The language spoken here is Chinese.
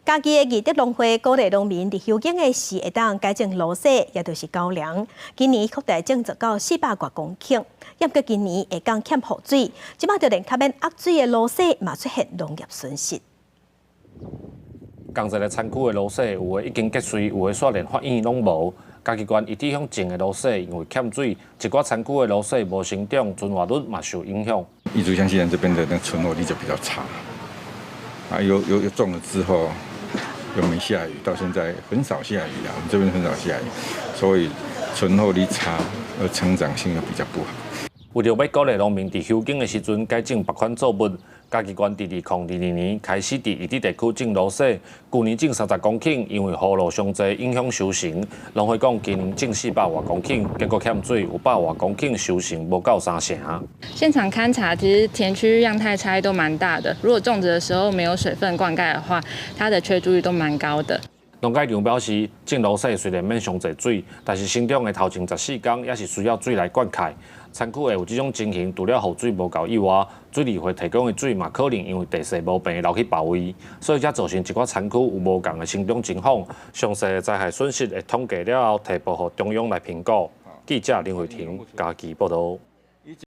家己的义德农会鼓励农民伫休耕的时会当改种落雪，也就是高粱。今年扩大种植到400多公顷，抑过今年会讲欠雨水，即摆就连较免压水的落雪嘛出现农业损失。同一个产区的落雪，有的已经结水，有的煞连发烟拢无。嘉义县一地向种的落雪，因为欠水，一寡产区的落雪无生长，存活率嘛受影响。义竹乡西南这边的那存活率就比较差，有种了之后又没下雨，到现在很少下雨了，我们这边很少下雨，所以存活率差，而成长性又比较不好。为着要鼓励农民伫休耕的时阵改种别款作物，嘉义县伫2022年开始伫宜地地区种落雪，去年种30公顷，因为雨露上济影响收成。农会讲今年种400多公顷，结果欠水有100多公顷收成无到3成。现场勘查，其实田区样态差异都蛮大的。如果种植的时候没有水分灌溉的话，它的缺水率都蛮高的。农改场表示，种落雪虽然免上济水，但是生长的头前14天也是需要水来灌溉。产区会有这种情形，除了雨水无够以外，水利会提供的水嘛可能因为地势无便流去别位，所以才造成一寡产区有无共的生长情况。详细的灾害损失会统计了后，提报予中央来评估。记者林慧婷，嘉义报道。